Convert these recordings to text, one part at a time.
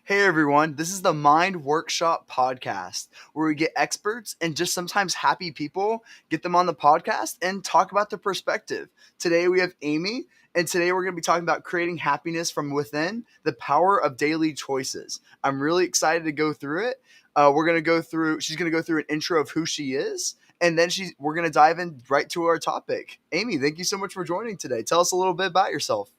Hey everyone, this is the Mind Workshop podcast where we get experts and just sometimes happy people, get them on the podcast and talk about their perspective. Today we have Amy, and today we're going to be talking about creating happiness from within, the power of daily choices. I'm really excited to go through it. She's going to go through an intro of who she is, and then we're going to dive in right to our topic. Amy, thank you so much for joining today. Tell us a little bit about yourself.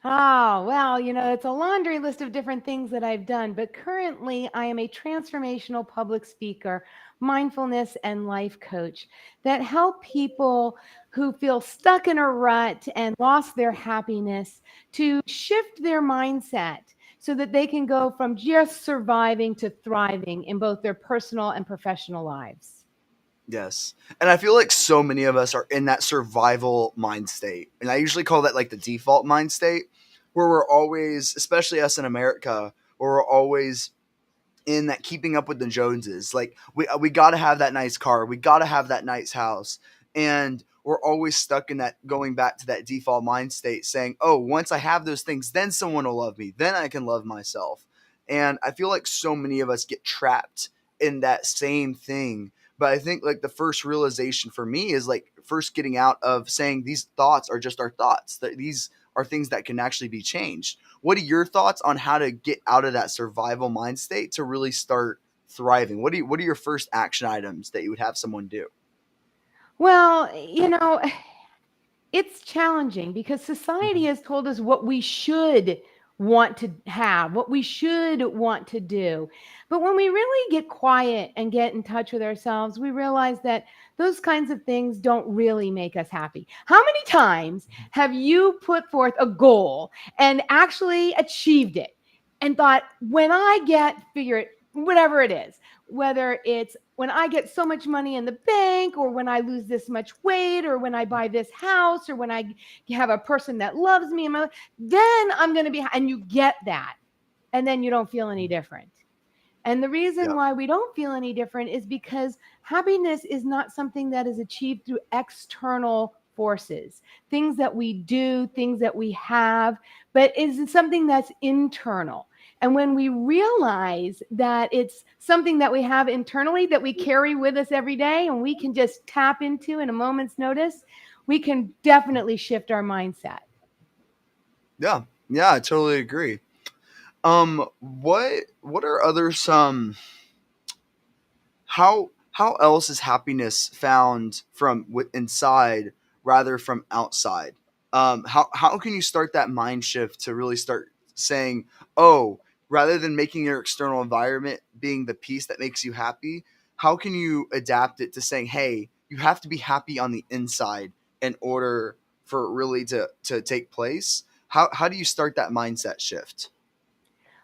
Oh, well, it's a laundry list of different things that I've done, but currently I am a transformational public speaker, mindfulness and life coach that help people who feel stuck in a rut and lost their happiness to shift their mindset so that they can go from just surviving to thriving in both their personal and professional lives. Yes. And I feel like so many of us are in that survival mind state. And I usually call that like the default mind state, where we're always, especially us in America, where we're always in that keeping up with the Joneses. Like we got to have that nice car, we got to have that nice house. And we're always stuck in that, going back to that default mind state saying, "Oh, once I have those things, then someone will love me. Then I can love myself." And I feel like so many of us get trapped in that same thing. But I think like the first realization for me is like first getting out of saying these thoughts are just our thoughts, that these are things that can actually be changed. What are your thoughts on how to get out of that survival mind state to really start thriving? What are your first action items that you would have someone do? Well, it's challenging because society Mhm. has told us what we should want to have, what we should want to do. But when we really get quiet and get in touch with ourselves, we realize that those kinds of things don't really make us happy. How many times have you put forth a goal and actually achieved it and thought, when I get, figure it, whatever it is, whether it's when I get so much money in the bank, or when I lose this much weight, or when I buy this house, or when I have a person that loves me in my life, then I'm going to be, and you get that. And then you don't feel any different. And the reason Yep. why we don't feel any different is because happiness is not something that is achieved through external forces, things that we do, things that we have, but is something that's internal. And when we realize that it's something that we have internally that we carry with us every day and we can just tap into in a moment's notice, we can definitely shift our mindset. Yeah. Yeah, I totally agree. What are other some how else is happiness found from inside rather from outside? How can you start that mind shift to really start saying, "Oh, rather than making your external environment being the piece that makes you happy, how can you adapt it to saying, "Hey, you have to be happy on the inside in order for it really to take place?" How do you start that mindset shift?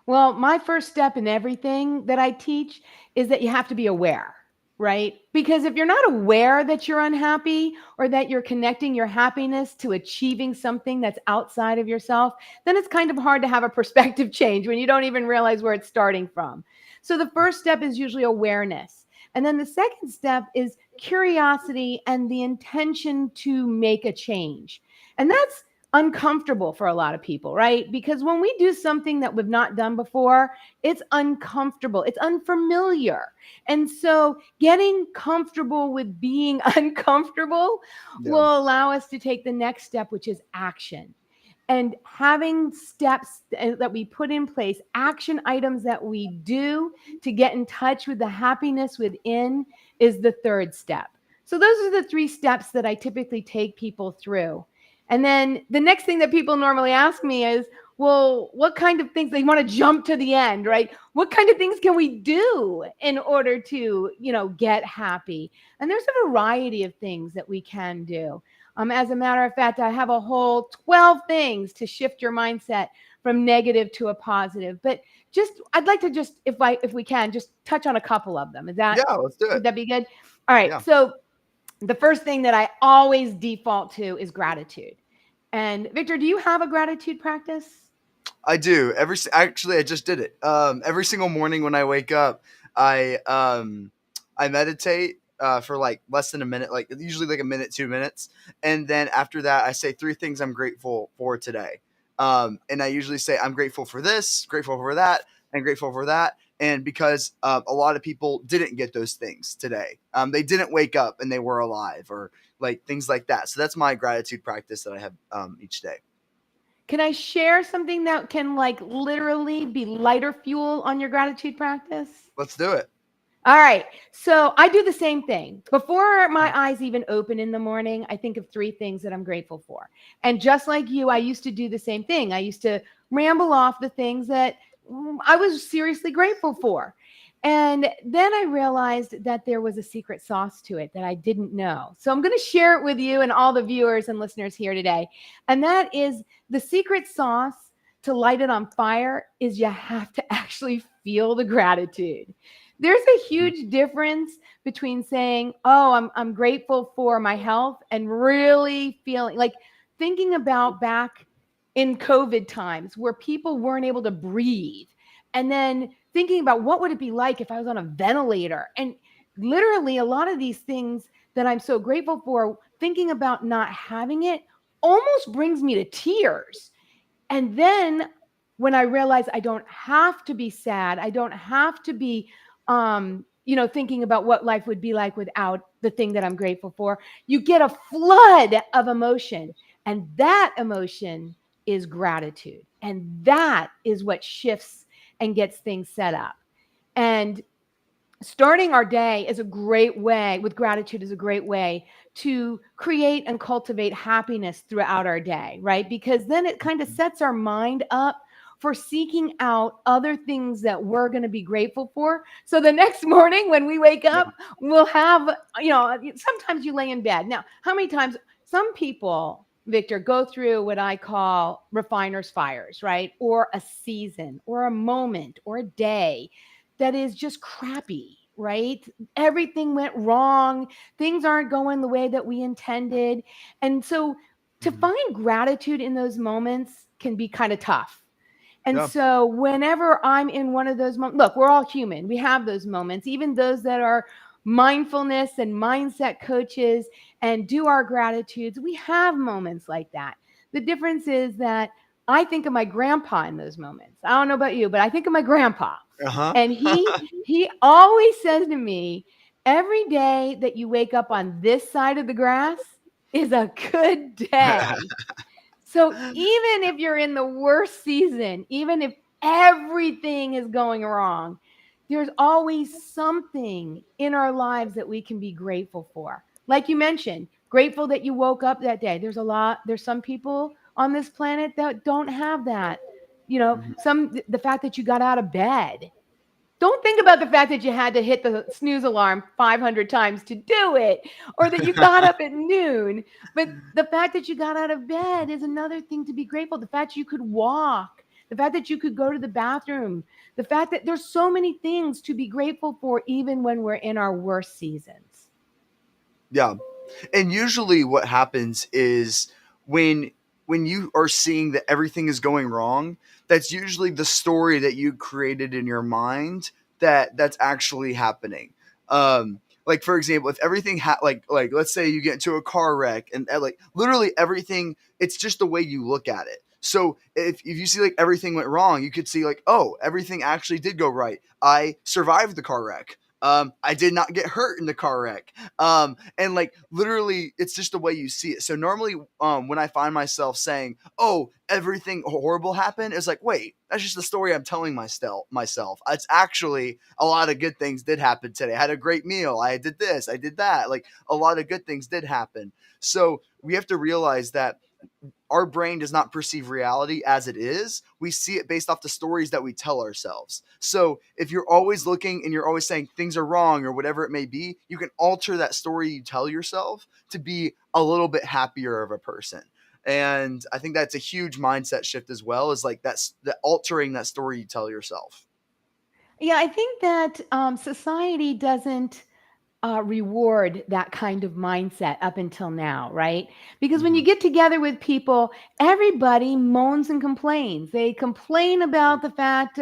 Well, my first step in everything that I teach is that you have to be aware, right? Because if you're not aware that you're unhappy or that you're connecting your happiness to achieving something that's outside of yourself, then it's kind of hard to have a perspective change when you don't even realize where it's starting from. So the first step is usually awareness. And then the second step is curiosity and the intention to make a change. And that's uncomfortable for a lot of people, right? Because when we do something that we've not done before, it's uncomfortable, it's unfamiliar. And so getting comfortable with being uncomfortable Yeah. will allow us to take the next step, which is action. And having steps that we put in place, action items that we do to get in touch with the happiness within, is the third step. So, those are the three steps that I typically take people through. And then the next thing that people normally ask me is, well, what kind of things, they want to jump to the end, right? What kind of things can we do in order to, get happy? And there's a variety of things that we can do. As a matter of fact, I have a whole 12 things to shift your mindset from negative to a positive. But I'd like to just, if we can, just touch on a couple of them. Yeah, let's do Would it. that be good? All right. Yeah. So the first thing that I always default to is gratitude. And Victor, do you have a gratitude practice? I do. Actually, I just did it. Every single morning when I wake up, I meditate for like less than a minute, like usually like a minute, 2 minutes, and then after that, I say three things I'm grateful for today. And I usually say I'm grateful for this, grateful for that. and grateful for that. And because a lot of people didn't get those things today, they didn't wake up and they were alive, or like things like that. So that's my gratitude practice that I have each day. Can I share something that can like literally be lighter fuel on your gratitude practice? Let's do it. All right. So I do the same thing. Before my eyes even open in the morning, I think of three things that I'm grateful for. And just like you, I used to do the same thing. I used to ramble off the things that I was seriously grateful for. And then I realized that there was a secret sauce to it that I didn't know. So I'm going to share it with you and all the viewers and listeners here today. And that is the secret sauce to light it on fire is you have to actually feel the gratitude. There's a huge difference between saying, "Oh, I'm grateful for my health," and really feeling like thinking about back in COVID times where people weren't able to breathe, and then thinking about what would it be like if I was on a ventilator, and literally a lot of these things that I'm so grateful for, thinking about not having it almost brings me to tears. And then when I realize I don't have to be sad, I don't have to be, thinking about what life would be like without the thing that I'm grateful for, you get a flood of emotion. And that emotion is gratitude. And that is what shifts and gets things set up. And starting our day is a great way with gratitude is a great way to create and cultivate happiness throughout our day, right? Because then it kind of sets our mind up for seeking out other things that we're going to be grateful for. So the next morning when we wake Yeah. up, we'll have, sometimes you lay in bed. Now, how many times some people, Victor, go through what I call refiner's fires, right? Or a season or a moment or a day that is just crappy, right? Everything went wrong. Things aren't going the way that we intended. And so to Mhm. find gratitude in those moments can be kind of tough. And Yeah. so whenever I'm in one of those moments, look, we're all human. We have those moments, even those that are mindfulness and mindset coaches and do our gratitudes. We have moments like that. The difference is that I think of my grandpa in those moments. I don't know about you, but I think of my grandpa. Uh And he huh. he always says to me, every day that you wake up on this side of the grass is a good day. So even if you're in the worst season, even if everything is going wrong, there's always something in our lives that we can be grateful for. Like you mentioned, grateful that you woke up that day. There's some people on this planet that don't have that. The fact that you got out of bed, don't think about the fact that you had to hit the snooze alarm 500 times to do it, or that you got up at noon. But the fact that you got out of bed is another thing to be grateful. The fact you could walk, the fact that you could go to the bathroom, the fact that there's so many things to be grateful for, even when we're in our worst seasons. Yeah. And usually what happens is when when you are seeing that everything is going wrong, that's usually the story that you created in your mind that's actually happening. Like for example, if everything like let's say you get into a car wreck, and like literally everything, it's just the way you look at it. So if you see like everything went wrong, you could see like, oh, everything actually did go right. I survived the car wreck. I did not get hurt in the car wreck. And like literally, it's just the way you see it. So normally, when I find myself saying, "Oh, everything horrible happened," it's like, wait, that's just the story I'm telling myself. It's actually a lot of good things did happen today. I had a great meal. I did this. I did that. Like a lot of good things did happen. So we have to realize that our brain does not perceive reality as it is. We see it based off the stories that we tell ourselves. So if you're always looking and you're always saying things are wrong or whatever it may be, you can alter that story you tell yourself to be a little bit happier of a person. And I think that's a huge mindset shift as well, is like that's the altering that story you tell yourself. Yeah, I think that society doesn't reward that kind of mindset up until now, right? Because when Mm-hmm. you get together with people, everybody moans and complains. They complain about the fact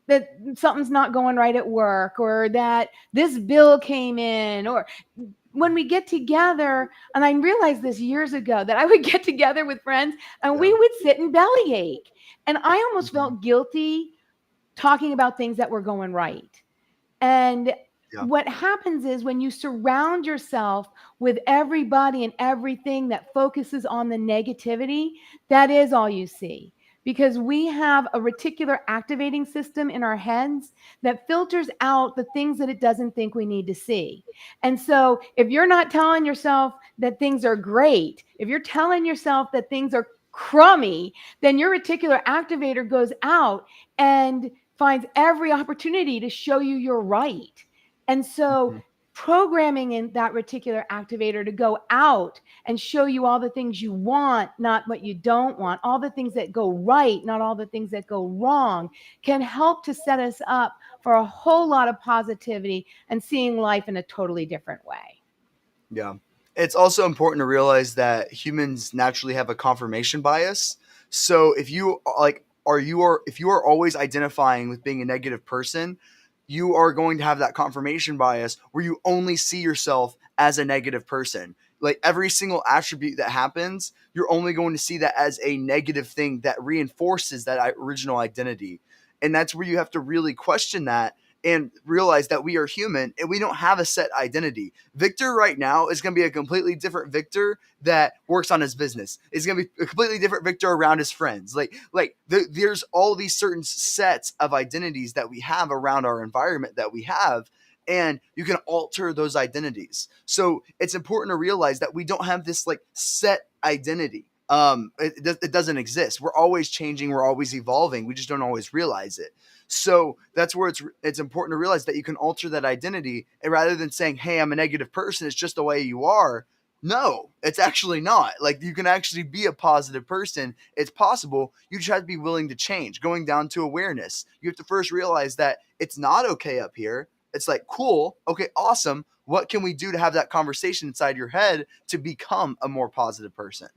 that something's not going right at work, or that this bill came in, or when we get together, and I realized this years ago that I would get together with friends and Yeah. we would sit and bellyache. And I almost Mm-hmm. felt guilty talking about things that were going right. And Yeah. what happens is when you surround yourself with everybody and everything that focuses on the negativity, that is all you see. Because we have a reticular activating system in our heads that filters out the things that it doesn't think we need to see. And so if you're not telling yourself that things are great, if you're telling yourself that things are crummy, then your reticular activator goes out and finds every opportunity to show you you're right. And so Mhm. programming in that reticular activator to go out and show you all the things you want, not what you don't want, all the things that go right, not all the things that go wrong, can help to set us up for a whole lot of positivity and seeing life in a totally different way. Yeah. It's also important to realize that humans naturally have a confirmation bias. So if you like if you are always identifying with being a negative person, you are going to have that confirmation bias where you only see yourself as a negative person. Like every single attribute that happens, you're only going to see that as a negative thing that reinforces that original identity. And that's where you have to really question that and realize that we are human and we don't have a set identity. Victor right now is going to be a completely different Victor that works on his business. It's going to be a completely different Victor around his friends. There's all these certain sets of identities that we have around our environment that we have, and you can alter those identities. So it's important to realize that we don't have this like set identity. It doesn't exist. We're always changing. We're always evolving. We just don't always realize it. So that's where it's important to realize that you can alter that identity, and rather than saying, "Hey, I'm a negative person. It's just the way you are." No, it's actually not. Like you can actually be a positive person. It's possible. You just have to be willing to change. Going down to awareness. You have to first realize that it's not okay up here. It's like, cool, okay, awesome. What can we do to have that conversation inside your head to become a more positive person?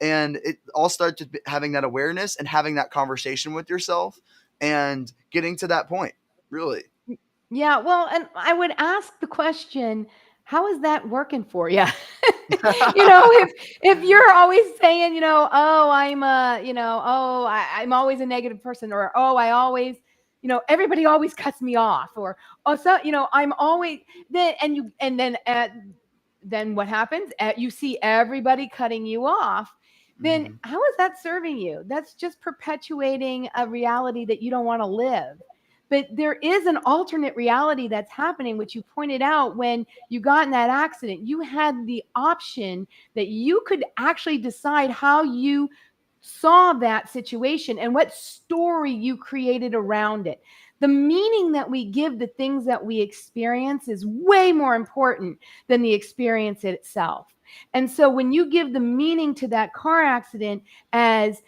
And it all starts with having that awareness and having that conversation with yourself and getting to that point, really. Yeah, well, and I would ask the question, how is that working for you? If you're always saying, oh, I'm always a negative person, or oh, I always, everybody always cuts me off, or oh, so I'm always then, then what happens? You see everybody cutting you off. Then Mm-hmm. how is that serving you? That's just perpetuating a reality that you don't want to live. But there is an alternate reality that's happening, which you pointed out when you got in that accident. You had the option that you could actually decide how you saw that situation and what story you created around it. The meaning that we give the things that we experience is way more important than the experience itself. And so when you give the meaning to that car accident as,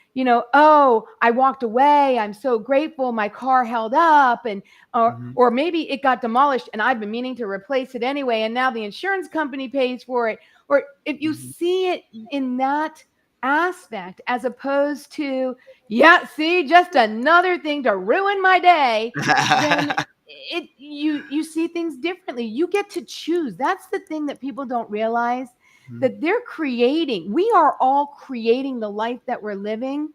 oh, I walked away, I'm so grateful my car held up, and Mm-hmm. or maybe it got demolished and I've been meaning to replace it anyway and now the insurance company pays for it. Or if you Mm-hmm. see it in that aspect as opposed to, yeah, see, just another thing to ruin my day, then you see things differently. You get to choose. That's the thing that people don't realize, that we are all creating the life that we're living,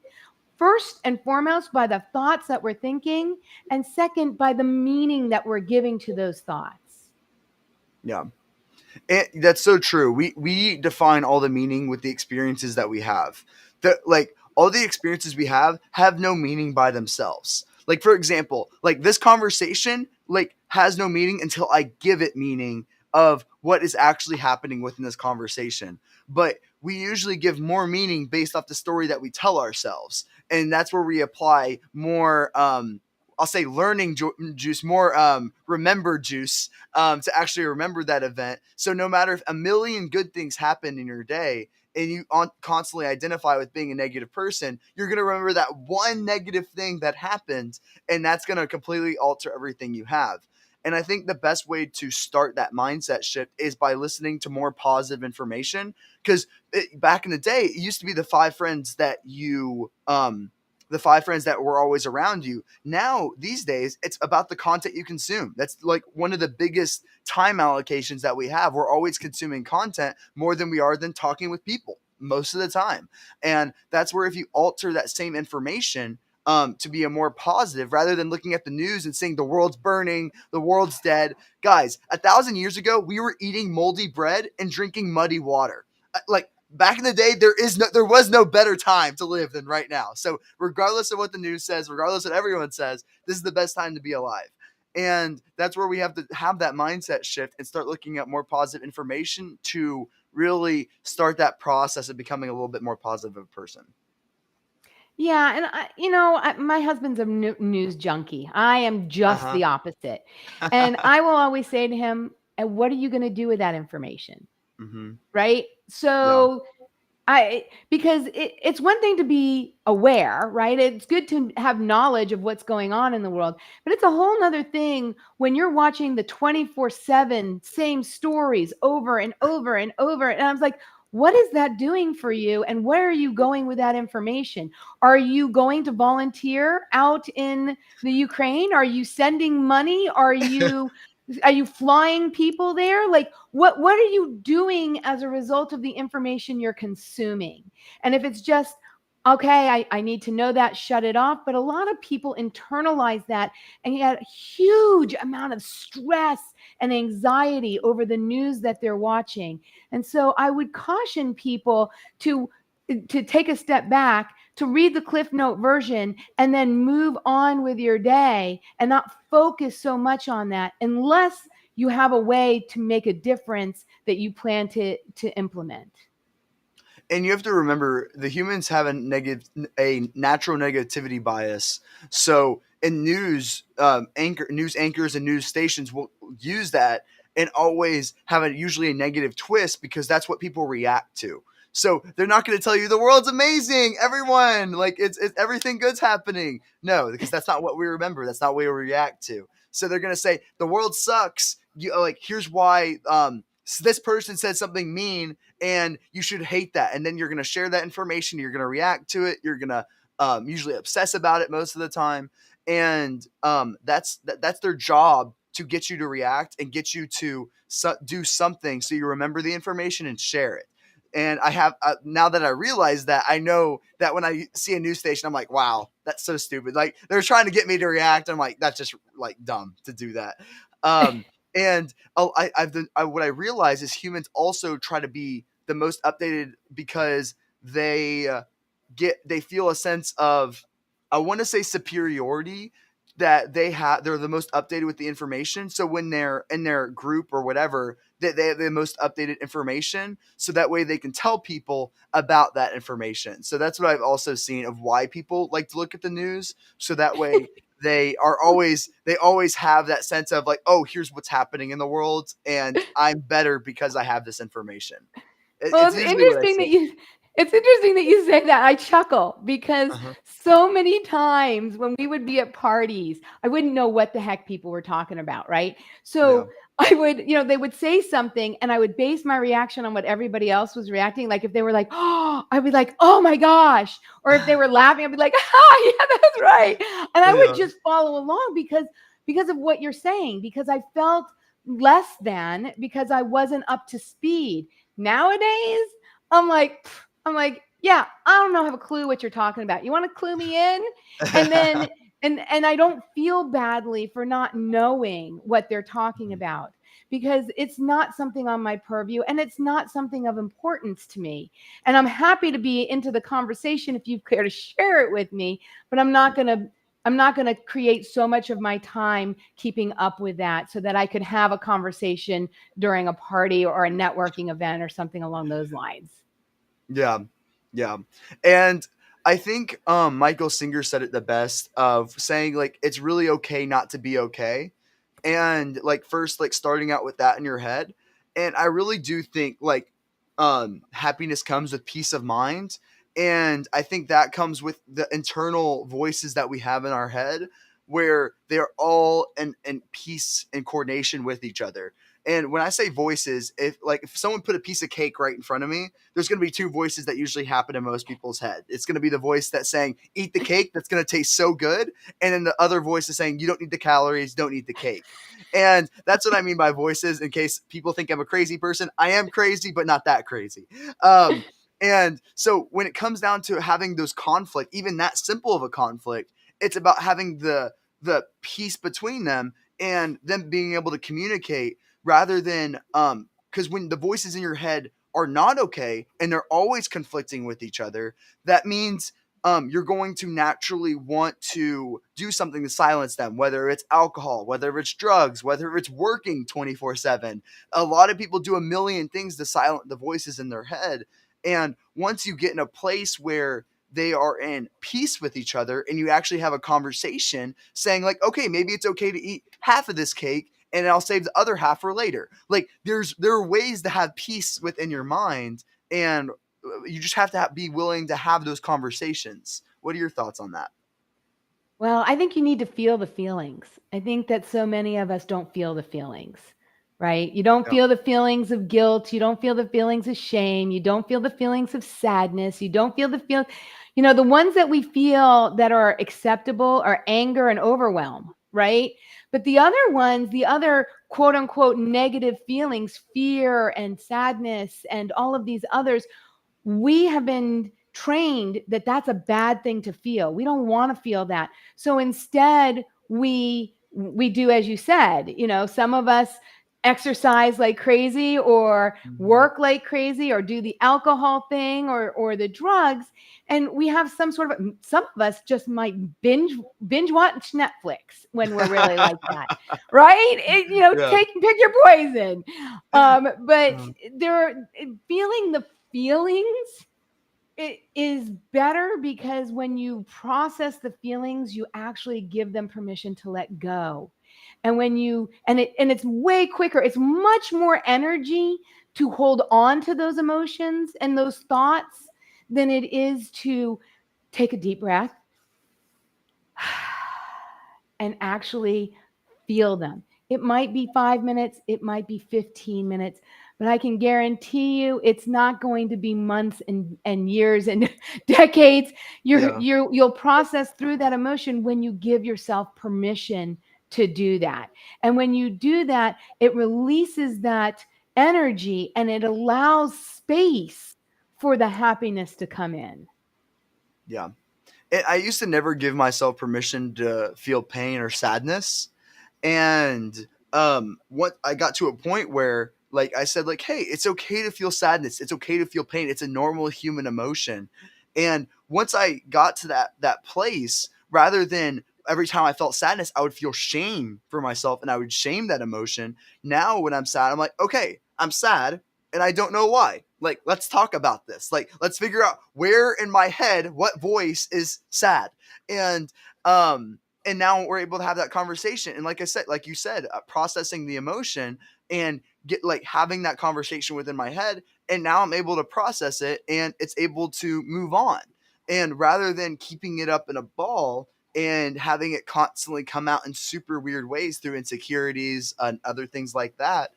first and foremost by the thoughts that we're thinking, and second by the meaning that we're giving to those thoughts. Yeah. That's so true. We define all the meaning with the experiences that we have. Like all the experiences we have no meaning by themselves. Like for example, like this conversation like has no meaning until I give it meaning of what is actually happening within this conversation. But we usually give more meaning based off the story that we tell ourselves, and that's where we apply more. I'll say learning juice, more remember juice, to actually remember that event. So no matter if a million good things happen in your day and you constantly identify with being a negative person, you're going to remember that one negative thing that happened, and that's going to completely alter everything you have. And I think the best way to start that mindset shift is by listening to more positive information. Because back in the day, it used to be the five friends that were always around you. Now, these days, it's about the content you consume. That's like one of the biggest time allocations that we have. We're always consuming content more than we are than talking with people most of the time. And that's where if you alter that same information, to be a more positive rather than looking at the news and saying the world's burning, the world's dead. Guys, 1,000 years ago, we were eating moldy bread and drinking muddy water. Like back in the day, there was no better time to live than right now. So regardless of what the news says, regardless of what everyone says, this is the best time to be alive. And that's where we have to have that mindset shift and start looking at more positive information to really start that process of becoming a little bit more positive of a person. Yeah, and my husband's a news junkie. I am Uh just huh. the opposite. And I will always say to him, "And what are you going to do with that information?" Mm-hmm. Right? Yeah. So because it's one thing to be aware, right? It's good to have knowledge of what's going on in the world, but it's a whole nother thing when you're watching the 24/7 same stories over and over and over. And I was like, what is that doing for you? And where are you going with that information? Are you going to volunteer out in the Ukraine? Are you sending money? Are you flying people there? Like what are you doing as a result of the information you're consuming? And if it's just okay, I need to know that, shut it off. But a lot of people internalize that and get a huge amount of stress and anxiety over the news that they're watching. And so I would caution people to take a step back, to read the Cliff Note version, and then move on with your day and not focus so much on that unless you have a way to make a difference that you plan to implement. And you have to remember the humans have a natural negativity bias. So in news anchors and news stations will use that and always have usually a negative twist because that's what people react to. So they're not going to tell you the world's amazing, everyone, like it's everything good's happening. No, because that's not what we remember. That's not what we react to. So they're going to say the world sucks. Like here's why. This person said something mean and you should hate that. And then you're going to share that information. You're going to react to it. You're going to usually obsess about it most of the time. And that's their job to get you to react and get you to do something so you remember the information and share it. And I have now that I realize that, I know that when I see a news station, I'm like, wow, that's so stupid. Like they're trying to get me to react. I'm like, that's just like dumb to do that. And what I realize is humans also try to be the most updated because they they feel a sense of, I want to say, superiority, that they're the most updated with the information. So when they're in their group or whatever, they have the most updated information, so that way they can tell people about that information. So that's what I've also seen of why people like to look at the news, so that way they always have that sense of like, oh, here's what's happening in the world and I'm better because I have this information. Well, It's usually what I see. it's interesting that you say that. I chuckle because Uh-huh. so many times when we would be at parties, I wouldn't know what the heck people were talking about, right? Yeah. So I would, they would say something and I would base my reaction on what everybody else was reacting. Like if they were like, oh, I'd be like, oh my gosh. Or if they were laughing, I'd be like, ah, yeah, that's right. And I would Yeah. just follow along because of what you're saying, because I felt less than because I wasn't up to speed. Nowadays, I'm like, yeah, I don't know, have a clue what you're talking about. You want to clue me in? And then and I don't feel badly for not knowing what they're talking about because it's not something on my purview and it's not something of importance to me. And I'm happy to be into the conversation if you care to share it with me, but I'm not going to create so much of my time keeping up with that so that I could have a conversation during a party or a networking event or something along those lines. Yeah. Yeah. And I think Michael Singer said it the best, of saying like it's really okay not to be okay. And like first like starting out with that in your head. And I really do think like happiness comes with peace of mind. And I think that comes with the internal voices that we have in our head, where they're all in peace and coordination with each other. And when I say voices, if someone put a piece of cake right in front of me, there's going to be two voices that usually happen in most people's head. It's going to be the voice that's saying, eat the cake, that's going to taste so good. And then the other voice is saying, you don't need the calories, don't eat the cake. And that's what I mean by voices, in case people think I'm a crazy person. I am crazy, but not that crazy. Um, And so when it comes down to having those conflict, even that simple of a conflict, it's about having the peace between them and them being able to communicate rather than because when the voices in your head are not okay and they're always conflicting with each other, that means you're going to naturally want to do something to silence them, whether it's alcohol, whether it's drugs, whether it's working 24/7. A lot of people do a million things to silence the voices in their head. And once you get in a place where they are in peace with each other and you actually have a conversation saying like, okay, maybe it's okay to eat half of this cake and I'll save the other half for later. Like there are ways to have peace within your mind, and you just have to be willing to have those conversations. What are your thoughts on that? Well, I think you need to feel the feelings. I think that so many of us don't feel the feelings, right? You don't Yeah. feel the feelings of guilt. You don't feel the feelings of shame. You don't feel the feelings of sadness. You don't feel the feel, the ones that we feel that are acceptable are anger and overwhelm, right? But the other ones, the other quote unquote negative feelings, fear and sadness and all of these others, we have been trained that that's a bad thing to feel. We don't want to feel that. So instead, we do as you said, some of us exercise like crazy or Mhm. work like crazy or do the alcohol thing or the drugs, and we have some of us just might binge watch Netflix when we're really like that, right? Yeah. Pick your poison. But Uh, there feeling the feelings, it is better because when you process the feelings, you actually give them permission to let go. And when you and it's way quicker, it's much more energy to hold on to those emotions and those thoughts than it is to take a deep breath and actually feel them. It might be 5 minutes, it might be 15 minutes, but I can guarantee you it's not going to be months and years and decades. yeah. You'll process through that emotion when you give yourself permission to do that. And when you do that, it releases that energy and it allows space for the happiness to come in. Yeah. I used to never give myself permission to feel pain or sadness. And what I got to a point where like I said like, hey, it's okay to feel sadness, it's okay to feel pain, it's a normal human emotion. And once I got to that place, rather than every time I felt sadness I would feel shame for myself and I would shame that emotion, now when I'm sad I'm like, okay, I'm sad and I don't know why. Like, let's talk about this. Like, let's figure out where in my head what voice is sad. And and now we're able to have that conversation, and like I said, like you said, processing the emotion and get like having that conversation within my head, and now I'm able to process it and it's able to move on. And rather than keeping it up in a ball and having it constantly come out in super weird ways through insecurities and other things like that,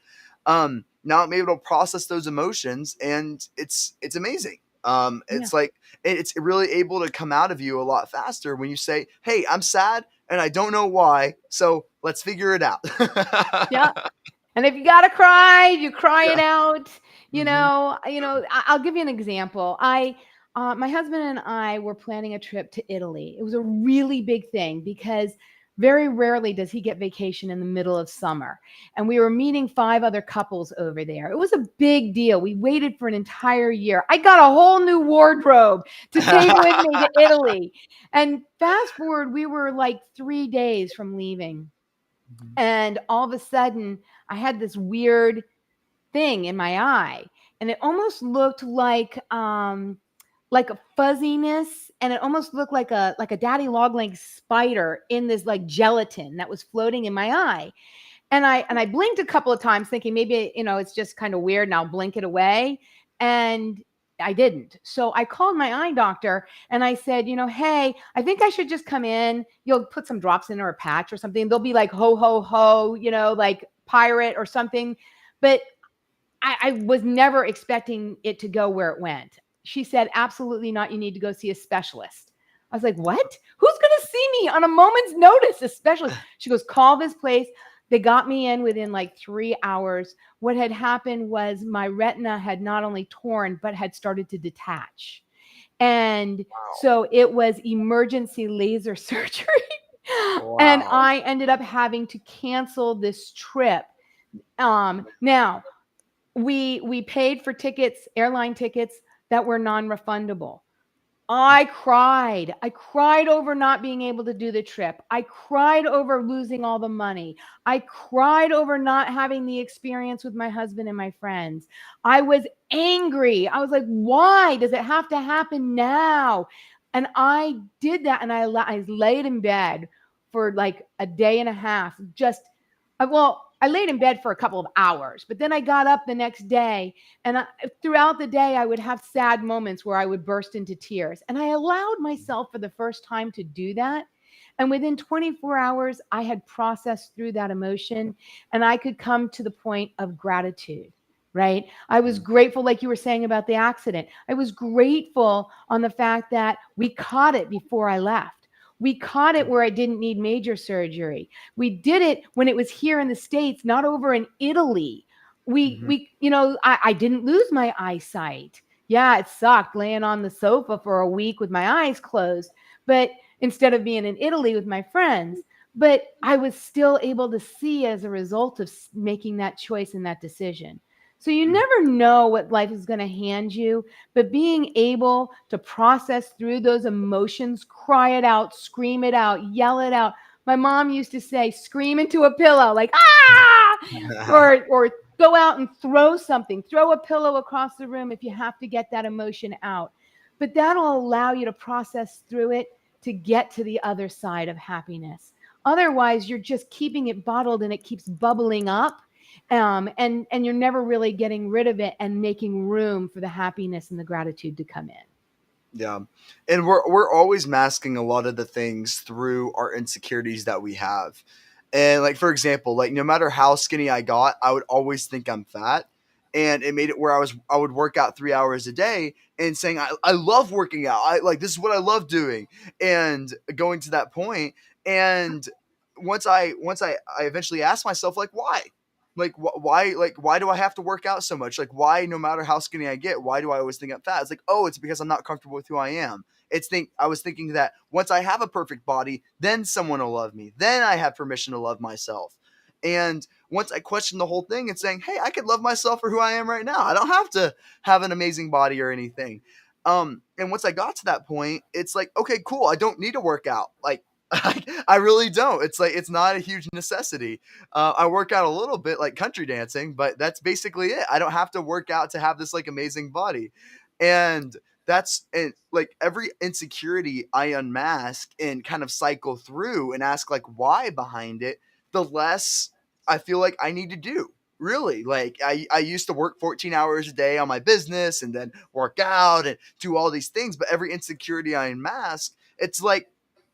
now I'm able to process those emotions and it's amazing. Yeah. It's like it's really able to come out of you a lot faster when you say, hey, I'm sad and I don't know why, so let's figure it out. Yeah. And if you got to cry, you cry it Yeah. out. Hmm. I'll give you an example. My husband and I were planning a trip to Italy. It was a really big thing because very rarely does he get vacation in the middle of summer. And we were meeting 5 other couples over there. It was a big deal. We waited for an entire year. I got a whole new wardrobe to take with me to Italy. And fast forward, we were like 3 days from leaving. And all of a sudden, I had this weird thing in my eye, and it almost looked like a fuzziness, and it almost looked like a daddy long leg spider in this like gelatin that was floating in my eye. And I blinked a couple of times thinking maybe, it's just kind of weird and I'll blink it away. And I didn't. So I called my eye doctor and I said, hey, I think I should just come in. You'll put some drops in or a patch or something. They'll be like, ho, ho, ho, like pirate or something. But I was never expecting it to go where it went. She said, absolutely not. You need to go see a specialist. I was like, what? Who's going to see me on a moment's notice, a specialist? She goes, call this place. They got me in within like 3 hours. What had happened was my retina had not only torn, but had started to detach. And so it was emergency laser surgery. And Wow. I ended up having to cancel this trip. Now we paid for tickets, airline tickets that were non-refundable. I cried. I cried over not being able to do the trip. I cried over losing all the money. I cried over not having the experience with my husband and my friends. I was angry. I was like, why does it have to happen now? And I did that. And I laid in bed for like a day and a half, just, well, I laid in bed for a couple of hours, but then I got up the next day, and throughout the day, I would have sad moments where I would burst into tears. And I allowed myself for the first time to do that. And within 24 hours, I had processed through that emotion, and I could come to the point of gratitude, right? I was grateful, like you were saying about the accident. I was grateful on the fact that we caught it before I left. We caught it where I didn't need major surgery. We did it when it was here in the States, not over in Italy. Mhm. I didn't lose my eyesight. Yeah, it sucked laying on the sofa for a week with my eyes closed, but instead of being in Italy with my friends, but I was still able to see as a result of making that choice and that decision. So you Mhm. never know what life is going to hand you, but being able to process through those emotions, cry it out, scream it out, yell it out. My mom used to say, scream into a pillow, like, ah, or go out and throw something, throw a pillow across the room if you have to get that emotion out. But that'll allow you to process through it to get to the other side of happiness. Otherwise, you're just keeping it bottled and it keeps bubbling up. And you're never really getting rid of it and making room for the happiness and the gratitude to come in. Yeah. And we're always masking a lot of the things through our insecurities that we have. And like for example, like no matter how skinny I got, I would always think I'm fat. And it made it where I would work out 3 hours a day and saying I love working out. I like this is what I love doing. And going to that point, and I eventually asked myself like why? Like why do I have to work out so much? Like why no matter how skinny I get, why do I always think I'm fat? It's like, oh, it's because I'm not comfortable with who I am. I was thinking that once I have a perfect body, then someone will love me. Then I have permission to love myself. And once I questioned the whole thing and saying, hey, I could love myself for who I am right now. I don't have to have an amazing body or anything. And once I got to that point, it's like, okay, cool. I don't need to work out. Like I really don't. It's like it's not a huge necessity. I work out a little bit like country dancing, but that's basically it. I don't have to work out to have this like amazing body. And that's and like every insecurity I unmask and kind of cycle through and ask like why behind it, the less I feel like I need to do. Really, like I used to work 14 hours a day on my business and then work out and do all these things, but every insecurity I unmask, it's like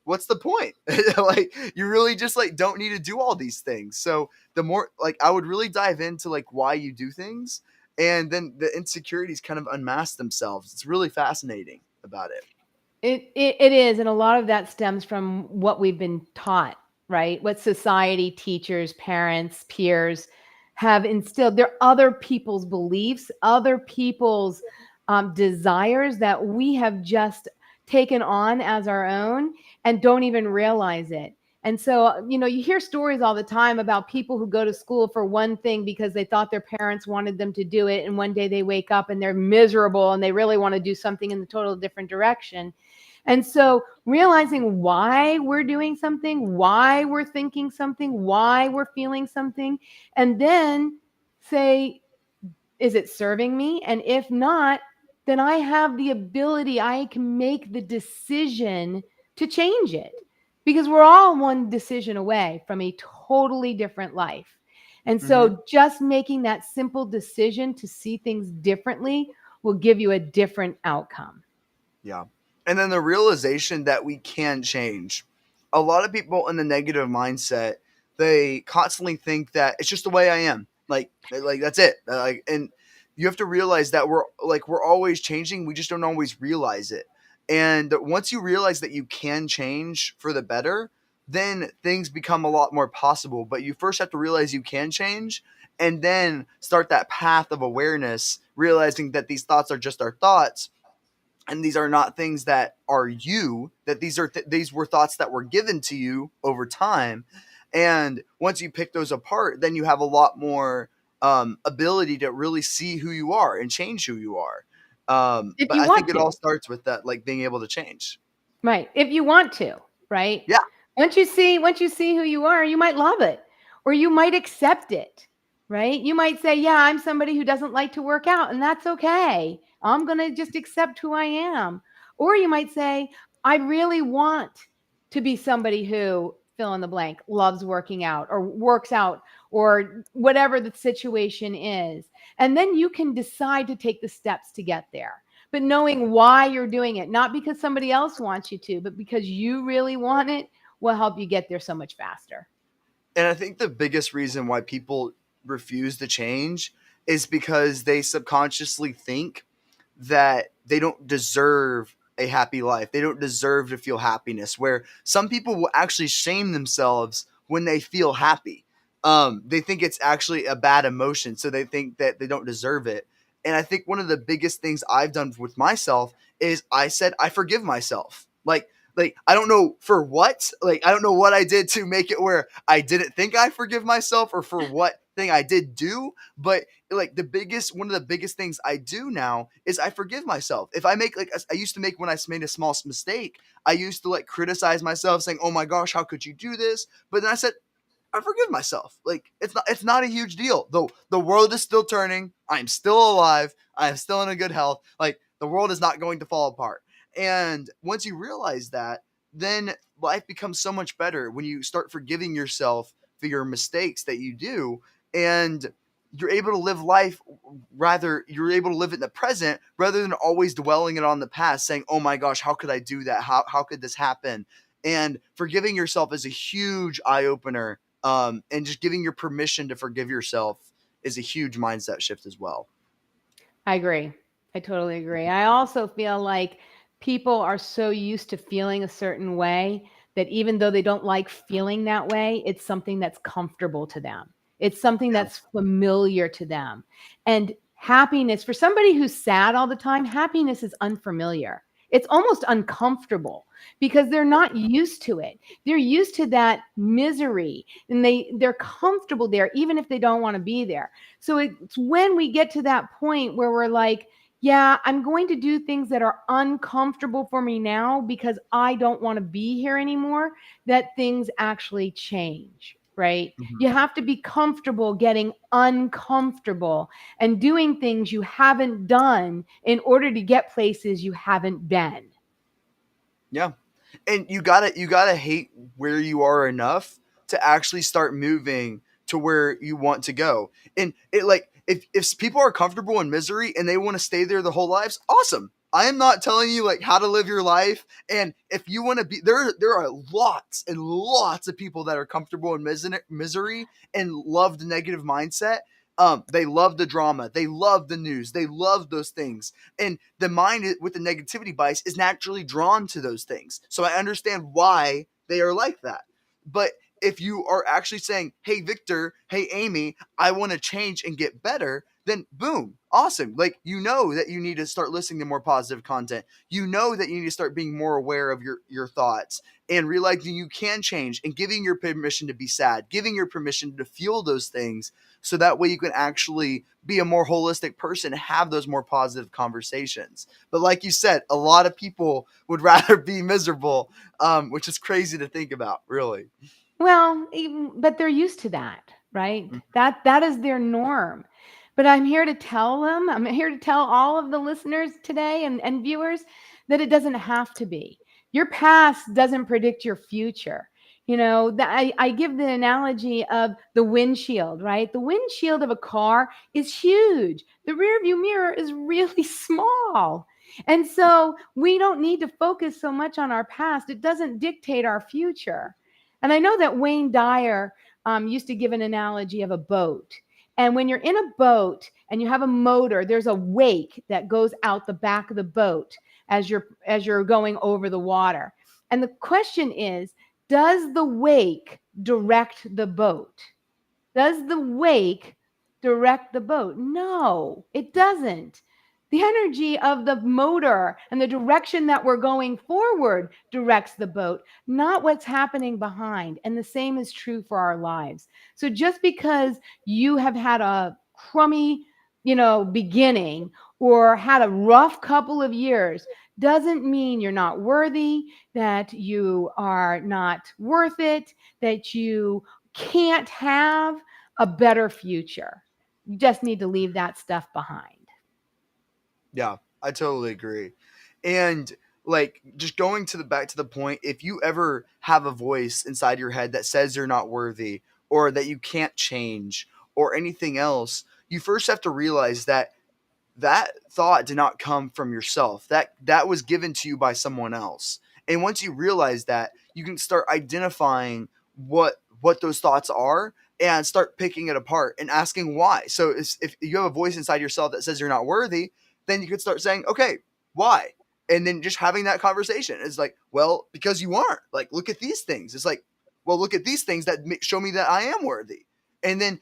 what's the point? Like you really just like don't need to do all these things. So the more like I would really dive into like why you do things, and then the insecurities kind of unmask themselves. It's really fascinating about it. It is, and a lot of that stems from what we've been taught, right? What society, teachers, parents, peers have instilled. They're other people's beliefs, other people's desires that we have just taken on as our own and don't even realize it. And so, you hear stories all the time about people who go to school for one thing because they thought their parents wanted them to do it. And one day they wake up and they're miserable and they really want to do something in the total different direction. And so realizing why we're doing something, why we're thinking something, why we're feeling something, and then say, is it serving me? And if not, then I have the ability, I can make the decision to change it because we're all one decision away from a totally different life. And Mm-hmm. so just making that simple decision to see things differently will give you a different outcome. Yeah. And then the realization that we can change. A lot of people in the negative mindset, they constantly think that it's just the way I am. Like that's it. Like, and you have to realize that we're always changing. We just don't always realize it. And once you realize that you can change for the better, then things become a lot more possible. But you first have to realize you can change, and then start that path of awareness, realizing that these thoughts are just our thoughts, and these are not things that are you, that these were thoughts that were given to you over time. And once you pick those apart, then you have a lot more ability to really see who you are and change who you are. If But you I think want it all to. starts with that, like being able to change. Right. If you want to, right? Yeah. Once you see who you are, you might love it or you might accept it, right? You might say, "Yeah, I'm somebody who doesn't like to work out and that's okay. I'm going to just accept who I am." Or you might say, "I really want to be somebody who fill in the blank, loves working out or works out or whatever the situation is." And then you can decide to take the steps to get there, but knowing why you're doing it, not because somebody else wants you to, but because you really want it, will help you get there so much faster. And I think the biggest reason why people refuse to change is because they subconsciously think that they don't deserve a happy life. They don't deserve to feel happiness. Where some people will actually shame themselves when they feel happy. They think it's actually a bad emotion, so they think that they don't deserve it. And I think one of the biggest things I've done with myself is I said I forgive myself. Like I don't know for what. Like I don't know what I did to make it where I didn't think I forgive myself, or for what thing I did do, but like one of the biggest things I do now is I forgive myself. If I make like I used to make when I made a small mistake, I used to like criticize myself saying, "Oh my gosh, how could you do this?" But then I said, I forgive myself. Like it's not a huge deal. Though the world is still turning. I'm still alive. I'm still in a good health. Like the world is not going to fall apart. And once you realize that, then life becomes so much better when you start forgiving yourself for your mistakes that you do, and you're able to live life, rather you're able to live it in the present rather than always dwelling it on the past, saying, "Oh my gosh, how could I do that? How could this happen?" And forgiving yourself is a huge eye opener, and just giving your permission to forgive yourself is a huge mindset shift as well. I agree. I totally agree. I also feel like people are so used to feeling a certain way that even though they don't like feeling that way, it's something that's comfortable to them. It's something Yeah. that's familiar to them. And happiness, for somebody who's sad all the time, happiness is unfamiliar. It's almost uncomfortable because they're not used to it. They're used to that misery and they're comfortable there even if they don't want to be there. So it's when we get to that point where we're like, yeah, I'm going to do things that are uncomfortable for me now because I don't want to be here anymore, that things actually change, right? Mhm. You have to be comfortable getting uncomfortable and doing things you haven't done in order to get places you haven't been. Yeah. And you gotta hate where you are enough to actually start moving to where you want to go. And it like if people are comfortable in misery and they want to stay there their whole lives, awesome. I am not telling you like how to live your life. And if you want to be there are lots and lots of people that are comfortable in misery and love the negative mindset. They love the drama, they love the news, they love those things, and the mind with the negativity bias is naturally drawn to those things. So I understand why they are like that. But if you are actually saying, "Hey Victor, hey Amy, I want to change and get better," then boom, awesome. Like you know that you need to start listening to more positive content. You know that you need to start being more aware of your thoughts and realizing you can change, and giving your permission to be sad, giving your permission to feel those things, so that way you can actually be a more holistic person, have those more positive conversations. But like you said, a lot of people would rather be miserable, which is crazy to think about, really. Well, but they're used to that, right? That is their norm. But I'm here to tell them, I'm here to tell all of the listeners today and viewers that it doesn't have to be. Your past doesn't predict your future. I give the analogy of the windshield, right? The windshield of a car is huge. The rear view mirror is really small. And so we don't need to focus so much on our past. It doesn't dictate our future. And I know that Wayne Dyer used to give an analogy of a boat. And when you're in a boat and you have a motor, there's a wake that goes out the back of the boat as you're going over the water. And the question is, Does the wake direct the boat? Does the wake direct the boat? No, it doesn't. The energy of the motor and the direction that we're going forward directs the boat, not what's happening behind. And the same is true for our lives. So just because you have had a crummy, beginning or had a rough couple of years doesn't mean you're not worthy, that you are not worth it, that you can't have a better future. You just need to leave that stuff behind. Yeah, I totally agree. And like just going to the back to the point, if you ever have a voice inside your head that says you're not worthy or that you can't change or anything else, you first have to realize that that thought did not come from yourself. That was given to you by someone else. And once you realize that, you can start identifying what those thoughts are and start picking it apart and asking why. So if you have a voice inside yourself that says you're not worthy, then you could start saying, okay, why? And then just having that conversation. It's like, well, because you aren't. Like, look at these things. It's like, well, look at these things that show me that I am worthy. And then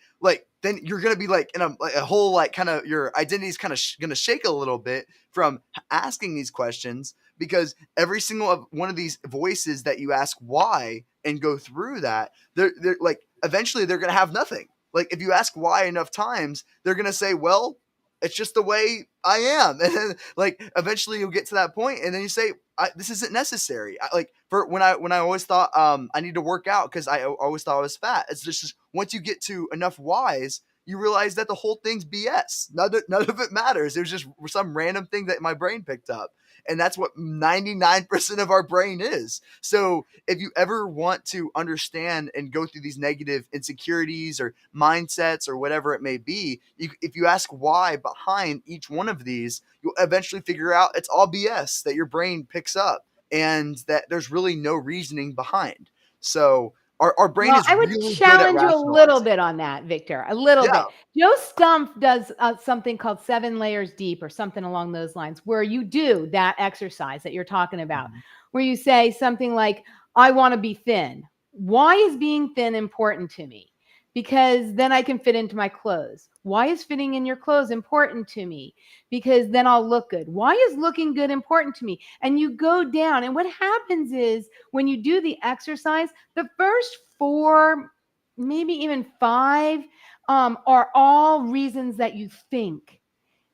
then you're gonna be like in a whole like kind of your identity's kind of gonna shake a little bit from asking these questions, because every single one of these voices that you ask why and go through that, they're like eventually they're gonna have nothing. Like if you ask why enough times, they're gonna say, well, it's just the way I am. And then like eventually you'll get to that point and then you say, this isn't necessary. Like for when I always thought I need to work out because I always thought I was fat. It's just once you get to enough whys, you realize that the whole thing's BS. None of it matters. It was just some random thing that my brain picked up. And that's what 99% of our brain is. So if you ever want to understand and go through these negative insecurities or mindsets or whatever it may be, if you ask why behind each one of these, you'll eventually figure out it's all BS that your brain picks up and that there's really no reasoning behind. So our brain Well, is I would really good at challenge you a little rationalizing. bit on that, Victor, a little Yeah. bit. Joe Stumpf does something called 7 layers deep or something along those lines, where you do that exercise that you're talking about, Mhm. where you say something like, I want to be thin. Why is being thin important to me? Because then I can fit into my clothes. Why is fitting in your clothes important to me? Because then I'll look good. Why is looking good important to me? And you go down. And what happens is when you do the exercise, the first four, maybe even five, are all reasons that you think.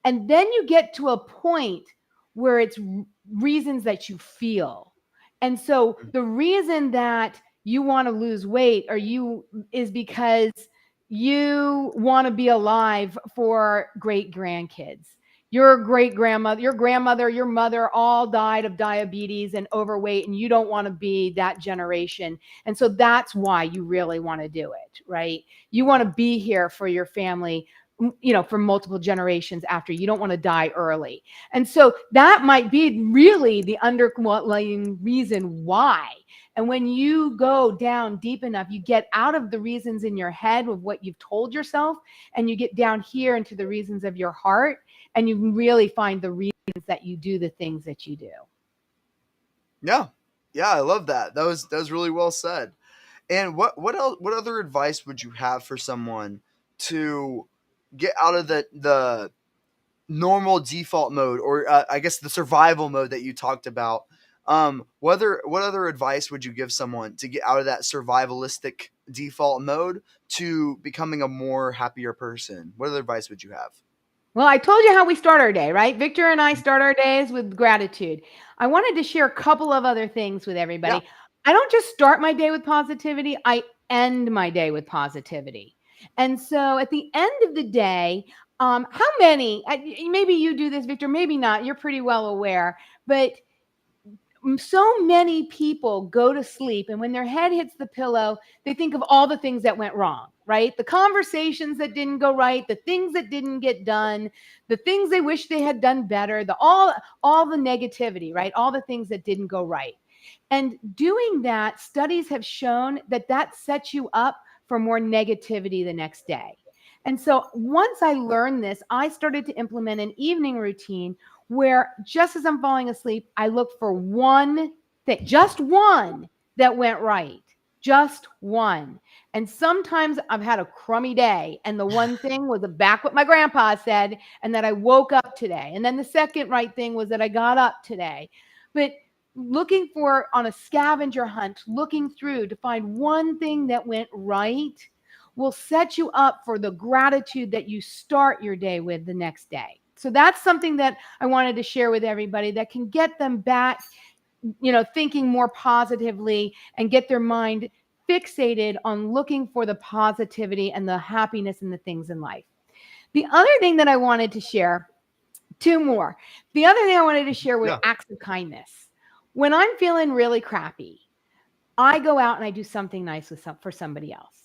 And then you get to a point where it's reasons that you feel. And so the reason that you want to lose weight or you is because you want to be alive for great grandkids. Your great grandmother, your grandmother, your mother all died of diabetes and overweight, and you don't want to be that generation. And so that's why you really want to do it, right? You want to be here for your family, for multiple generations after. You don't want to die early. And so that might be really the underlying reason why. And when you go down deep enough, you get out of the reasons in your head of what you've told yourself, and you get down here into the reasons of your heart, and you really find the reasons that you do the things that you do. Yeah. Yeah, I love that. That was really well said. And what else, what other advice would you have for someone to get out of the normal default mode, or I guess the survival mode that you talked about? What other advice would you give someone to get out of that survivalistic default mode to becoming a more happier person? What other advice would you have? Well, I told you how we start our day, right? Victor and I start our days with gratitude. I wanted to share a couple of other things with Yeah. everybody. I don't just start my day with positivity, I end my day with positivity. And so at the end of the day, how many, maybe you do this, Victor, maybe not, you're pretty well aware, but so many people go to sleep and when their head hits the pillow, they think of all the things that went wrong, right? The conversations that didn't go right, the things that didn't get done, the things they wish they had done better, all the negativity, right? All the things that didn't go right. And doing that, studies have shown that that sets you up for more negativity the next day. And so once I learned this, I started to implement an evening routine where just as I'm falling asleep, I look for one thing, just one that went right. just one. And sometimes I've had a crummy day, and the one thing was back what my grandpa said, and that I woke up today. And then the second right thing was that I got up today. But looking for on a scavenger hunt, looking through to find one thing that went right will set you up for the gratitude that you start your day with the next day. So that's something that I wanted to share with everybody that can get them back, thinking more positively and get their mind fixated on looking for the positivity and the happiness and the things in life. The other thing that I wanted to share, two more. The other thing I wanted to share were Yeah. acts of kindness. When I'm feeling really crappy, I go out and I do something nice for somebody else.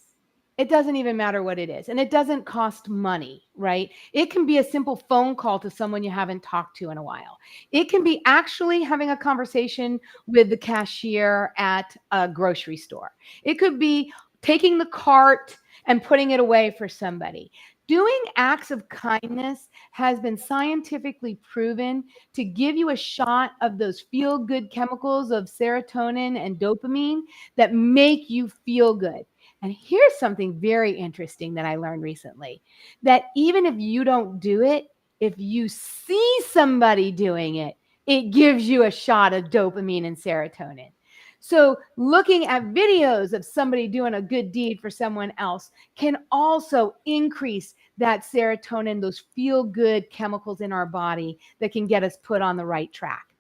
It doesn't even matter what it is. And it doesn't cost money, right? It can be a simple phone call to someone you haven't talked to in a while. It can be actually having a conversation with the cashier at a grocery store. It could be taking the cart and putting it away for somebody. Doing acts of kindness has been scientifically proven to give you a shot of those feel good chemicals of serotonin and dopamine that make you feel good. And here's something very interesting that I learned recently, that even if you don't do it, if you see somebody doing it, it gives you a shot of dopamine and serotonin. So looking at videos of somebody doing a good deed for someone else can also increase that serotonin, those feel good chemicals in our body that can get us put on the right track.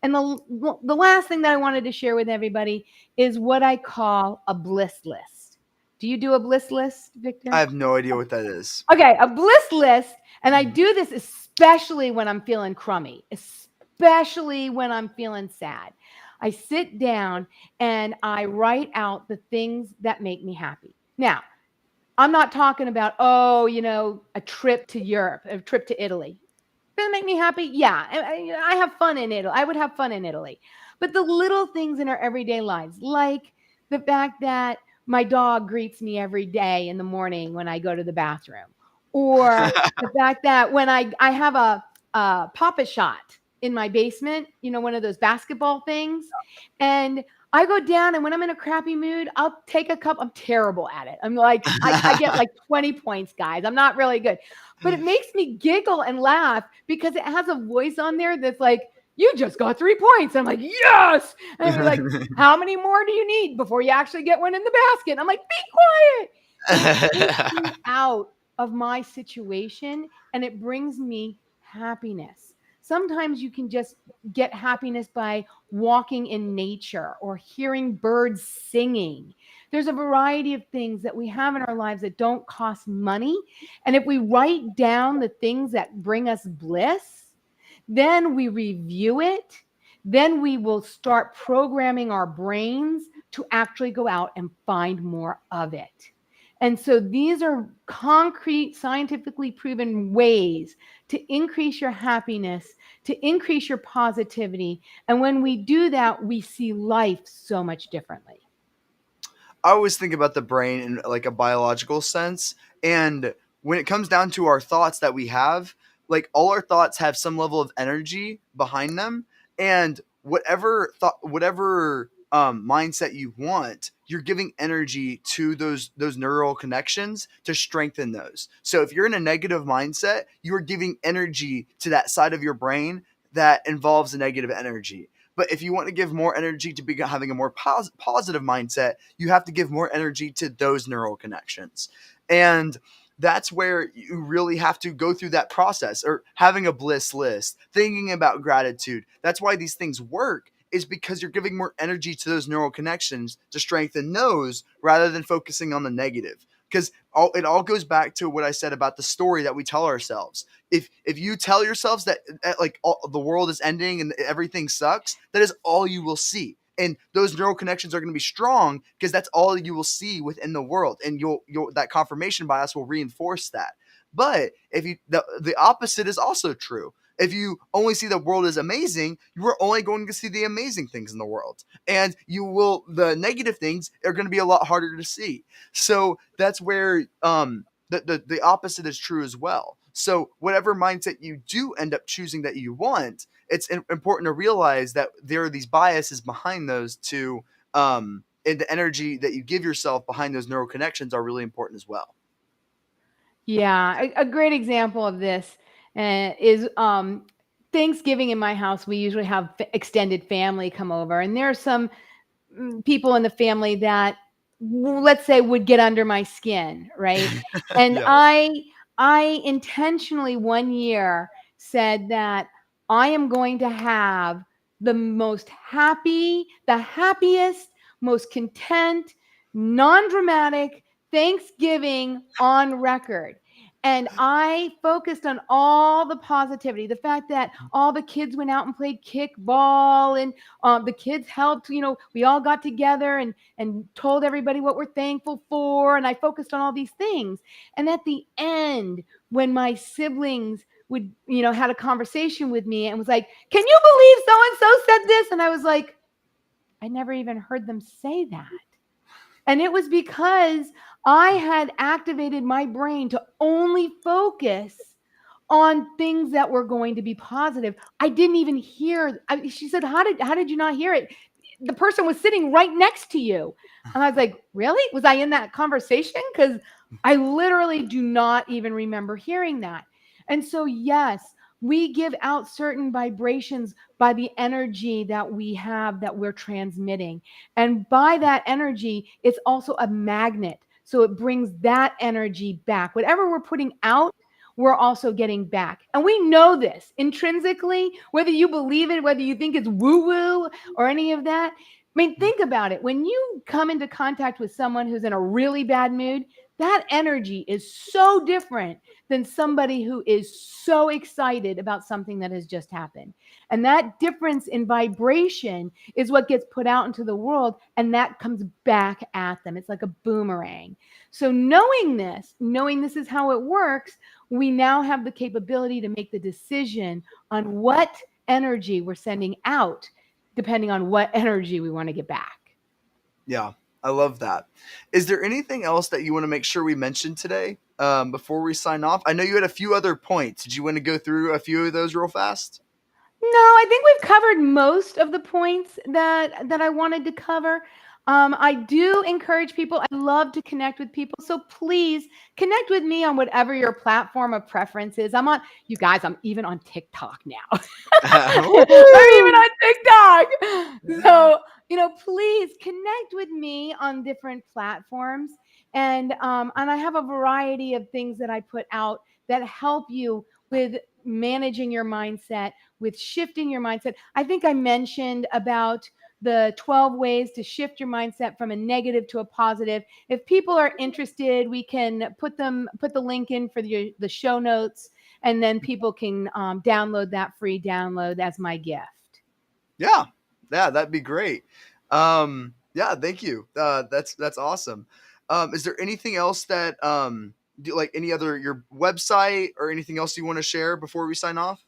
And the last thing that I wanted to share with everybody is what I call a bliss list. Do you do a bliss list, I Victor? have no idea what that is. Okay, a bliss list. And I do this especially when I'm feeling crummy, especially when I'm feeling sad. I sit down and I write out the things that make me happy. Now, I'm not talking about, a trip to Europe, a trip to Italy. Does it make me happy? Yeah. I have fun in Italy. I would have fun in Italy. But the little things in our everyday lives, like the fact that my dog greets me every day in the morning when I go to the bathroom, or the fact that when I have a pop-it shot in my basement, one of those basketball things, and I go down, and when I'm in a crappy mood, I'll take a cup. I'm terrible at it. I'm like, I get like 20 points, guys. I'm not really good. But it makes me giggle and laugh because it has a voice on there that's like, you just got 3 points. I'm like, yes. And they're like, how many more do you need before you actually get one in the basket? And I'm like, be quiet. And it takes me out of my situation and it brings me happiness. Sometimes you can just get happiness by walking in nature or hearing birds singing. There's a variety of things that we have in our lives that don't cost money. And if we write down the things that bring us bliss, then we review it, then we will start programming our brains to actually go out and find more of it. And so these are concrete, scientifically proven ways to increase your happiness, to increase your positivity. And when we do that, we see life so much differently. I always think about the brain in like a biological sense, and when it comes down to our thoughts that we have, like all our thoughts have some level of energy behind them, and whatever mindset you want, you're giving energy to those neural connections to strengthen those. So if you're in a negative mindset, you are giving energy to that side of your brain that involves a negative energy. But if you want to give more energy to be having a more positive mindset, you have to give more energy to those neural connections. And that's where you really have to go through that process, or having a bliss list, thinking about gratitude. That's why these things work, is because you're giving more energy to those neural connections to strengthen those rather than focusing on the negative. Because it all goes back to what I said about the story that we tell ourselves. If you tell yourselves that like the world is ending and everything sucks, that is all you will see. And those neural connections are going to be strong because that's all you will see within the world, and you'll that confirmation bias will reinforce that. But if the opposite is also true. If you only see the world as amazing, you are only going to see the amazing things in the world, and the negative things are going to be a lot harder to see. So that's where the opposite is true as well. So whatever mindset you do end up choosing that you want, it's important to realize that there are these biases behind those to and the energy that you give yourself behind those neural connections are really important as well. Yeah, a great example of this is Thanksgiving in my house. We usually have extended family come over, and there are some people in the family that, let's say, would get under my skin, right? And Yeah. I intentionally one year said that I am going to have the happiest, most content, non-dramatic Thanksgiving on record. And I focused on all the positivity, the fact that all the kids went out and played kickball, and the kids helped. We all got together and told everybody what we're thankful for. And I focused on all these things. And at the end, when my siblings would, had a conversation with me and was like, "Can you believe so and so said this?" And I was like, I never even heard them say that. And it was because I had activated my brain to only focus on things that were going to be positive. I didn't even hear. She said, "How did you not hear it? The person was sitting right next to you." And I was like, "Really? Was I in that conversation?" Because I literally do not even remember hearing that. And so, yes, we give out certain vibrations by the energy that we have, that we're transmitting. And by that energy, it's also a magnet. So it brings that energy back. Whatever we're putting out, we're also getting back. And we know this intrinsically, whether you believe it, whether you think it's woo woo or any of that. I mean, think about it. When you come into contact with someone who's in a really bad mood, that energy is so different than somebody who is so excited about something that has just happened. And that difference in vibration is what gets put out into the world, and that comes back at them. It's like a boomerang. So knowing this is how it works, we now have the capability to make the decision on what energy we're sending out, depending on what energy we want to get back. Yeah, I love that. Is there anything else that you want to make sure we mention today before we sign off? I know you had a few other points. Did you want to go through a few of those real fast? No, I think we've covered most of the points that I wanted to cover. I do encourage people. I love to connect with people, so please connect with me on whatever your platform of preference is. I'm on, you guys. I'm even on TikTok now. I'm even Woo! on TikTok. So, please connect with me on different platforms. And I have a variety of things that I put out that help you with managing your mindset, with shifting your mindset. I think I mentioned about the 12 ways to shift your mindset from a negative to a positive. If people are interested, we can put the link in for the show notes, and then people can download that free download as my gift. Yeah, yeah, that'd be great. Yeah, thank you. That's awesome. Is there anything else that like any other your website or anything else you want to share before we sign off?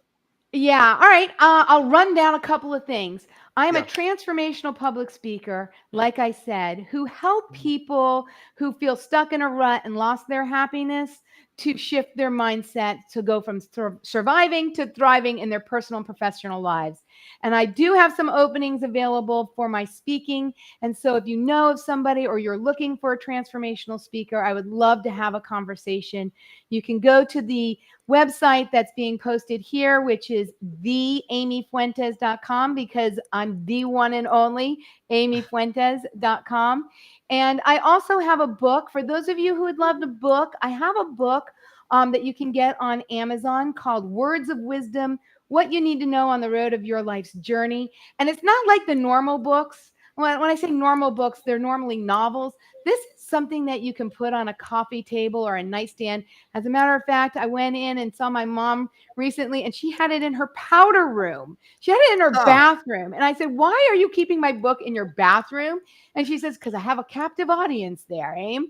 Yeah. All right. I'll run down a couple of things. I am a Yeah. transformational public speaker, like I said, who help people who feel stuck in a rut and lost their happiness to shift their mindset to go from surviving to thriving in their personal and professional lives. And I do have some openings available for my speaking. And so if you know of somebody or you're looking for a transformational speaker, I would love to have a conversation. You can go to the website that's being posted here, which is theamyfuentes.com, because I'm the one and only amyfuentes.com. And I also have a book. For those of you who would love the book, I have a book that you can get on Amazon called Words of Wisdom: What You Need to Know on the Road of Your Life's Journey. And it's not like the normal books. When I say normal books, they're normally novels. This is something that you can put on a coffee table or a nightstand. As a matter of fact, I went in and saw my mom recently, and she had it in her powder room. She had it in her Oh. bathroom. And I said, "Why are you keeping my book in your bathroom?" And she says, "Because I have a captive audience there, Aim."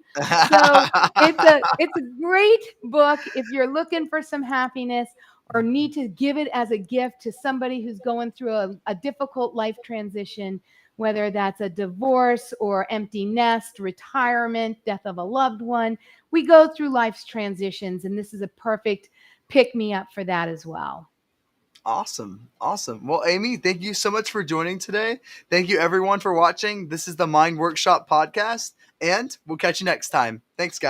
So it's a great book if you're looking for some happiness or need to give it as a gift to somebody who's going through a difficult life transition, whether that's a divorce or empty nest, retirement, death of a loved one. We go through life's transitions, and this is a perfect pick me up for that as well. Awesome. Awesome. Well, Amy, thank you so much for joining today. Thank you, everyone, for watching. This is the Mind Workshop podcast, and we'll catch you next time. Thanks, guys.